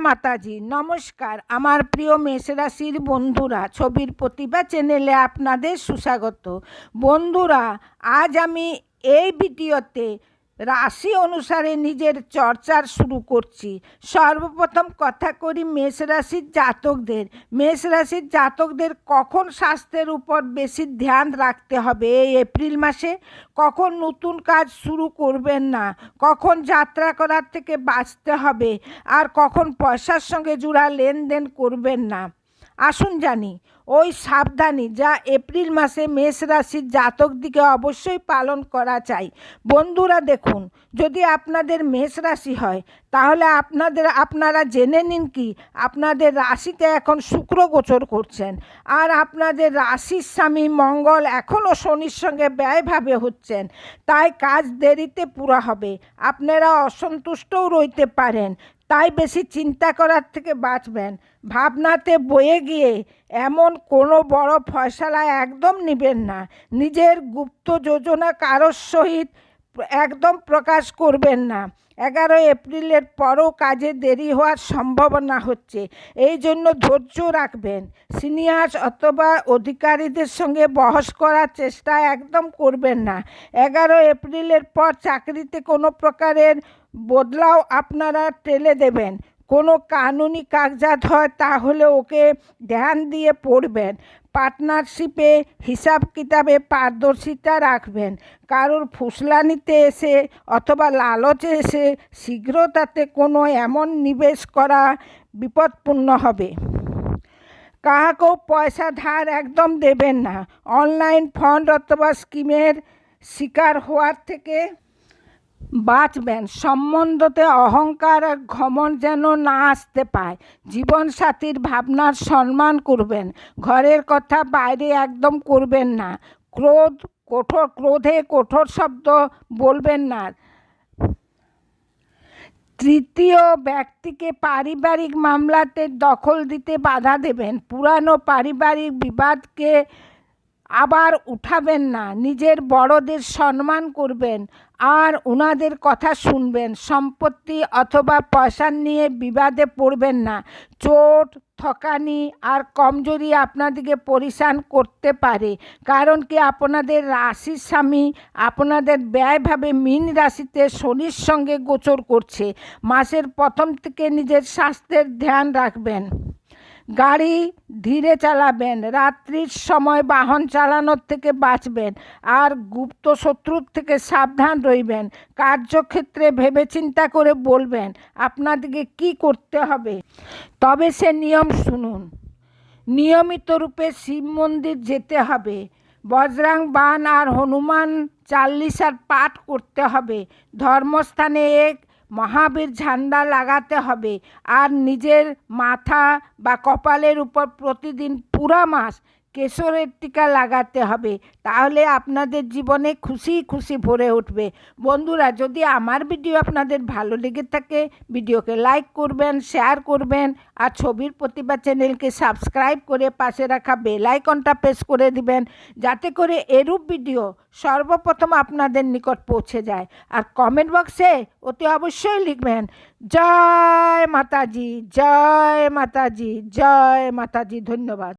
মাতাজি। নমস্কার আমার প্রিয় মেষ রাশির বন্ধুরা, ছবির প্রতিভা চ্যানেলে আপনাদের সুস্বাগত। বন্ধুরা, আজ আমি এই ভিডিওতে রাশি অনুসারে নিজের চর্চার শুরু করছি। সর্বপ্রথম কথা করি মেষ রাশির জাতকদের। মেষ রাশির জাতকদের কখন স্বাস্থ্যের উপর বেশি ধ্যান রাখতে হবে এই এপ্রিল মাসে, কখন নতুন কাজ শুরু করবেন না, কখন যাত্রা করার থেকে বাঁচতে হবে, আর কখন পয়সার সঙ্গে জোড়া লেনদেন করবেন না। আসুন জানি ওই সাবধানী যা এপ্রিল মাসে মেষ রাশির জাতক দিকে অবশ্যই পালন করা চাই। বন্ধুরা দেখুন, যদি আপনাদের মেষ রাশি হয় তাহলে আপনারা জেনে নিন কি আপনাদের রাশিতে এখন শুক্র গোচর করছেন, আর আপনাদের রাশির স্বামী মঙ্গল এখনও শনির সঙ্গে ব্যয়ভাবে হচ্ছেন। তাই কাজ দেরিতে পুরা হবে, আপনারা অসন্তুষ্টও রইতে পারেন। তাই বেশি চিন্তা করার থেকে বাঁচবেন। ভাবনাতে বয়ে গিয়ে এমন কোনো বড় ফয়সালা একদম নেবেন না। নিজের গুপ্ত যোজনা কারোর সহিত একদম প্রকাশ করবেন না। 11 এপ্রিলের পরও কাজে দেরি হওয়ার সম্ভাবনা হচ্ছে, এই জন্য ধৈর্য রাখবেন। সিনিয়র অথবা অধিকারীদের সঙ্গে বহস করার চেষ্টা একদম করবেন না। 11 এপ্রিলের পর চাকরিতে কোনো প্রকারের বদলাও আপনারা ঠেলে দেবেন। কোনো কানুনি কাগজাত হয় তাহলে ওকে ধ্যান দিয়ে পড়বেন। পার্টনারশিপে হিসাব কিতাবে পারদর্শিতা রাখবেন। কারোর ফুসলানিতে এসে অথবা লালচে এসে শীঘ্র তাতে কোনো এমন নিবেশ করা বিপদপূর্ণ হবে। কাহাকেও পয়সা ধার একদম দেবেন না। অনলাইন ফান্ড অথবা স্কিমের শিকার হওয়ার থেকে বাঁচবেন। সম্বন্ধতে অহংকার আর ঘমণ্ড যেন না আসতে পায়। জীবনসাথীর ভাবনার সম্মান করবেন। ঘরের কথা বাইরে একদম করবেন না। ক্রোধে কঠোর শব্দ বলবেন না। তৃতীয় ব্যক্তিকে পারিবারিক মামলাতে দখল দিতে বাধা দেবেন। পুরানো পারিবারিক বিবাদকে আবার উঠাবেন না। নিজের বড়দের সম্মান করবেন আর ওনাদের কথা শুনবেন। সম্পত্তি অথবা পয়সা নিয়ে বিবাদে পড়বেন না। চোট ঠকানি আর কমজোরি আপনাদেরকে পরিশান করতে পারে, কারণ কি আপনাদের রাশির স্বামী আপনাদের ব্যয়ভাবে মীন রাশিতে শনির সঙ্গে গোচর করছে। মাসের প্রথম থেকে নিজের স্বাস্থ্যের ধ্যান রাখবেন। গাড়ি ধীরে চালাবেন। রাত্রির সময় বাহন চালানোর থেকে বাঁচবেন আর গুপ্ত শত্রুর থেকে সাবধান রইবেন। কার্যক্ষেত্রে ভেবেচিন্তা করে বলবেন আপনাদেরকে কি করতে হবে, তবে সে নিয়ম শুনুন। নিয়মিত রূপে শিব মন্দির যেতে হবে। বজরাং বাণ আর হনুমান চাল্লিশার পাঠ করতে হবে। ধর্মস্থানে এক মহাবীর ঝান্ডা লাগাতে হবে আর নিজের মাথা বা কপালের উপর প্রতিদিন পুরা মাস কেশরের টিকা লাগাতে হবে। তাহলে আপনাদের জীবনে খুশি খুশি ভরে উঠবে। বন্ধুরা, যদি আমার ভিডিও আপনাদের ভালো লেগে থাকে ভিডিওকে লাইক করবেন, শেয়ার করবেন আর ছবির প্রতিভা চ্যানেলকে সাবস্ক্রাইব করে পাশে রাখা বেল আইকনটা প্রেস করে দিবেন, যাতে করে এরূপ ভিডিও সর্বপ্রথম আপনাদের নিকট পৌঁছে যায়। আর কমেন্ট বক্সে অতি অবশ্যই লিখবেন জয় মাতাজি, জয় মাতাজি, জয় মাতাজি। ধন্যবাদ।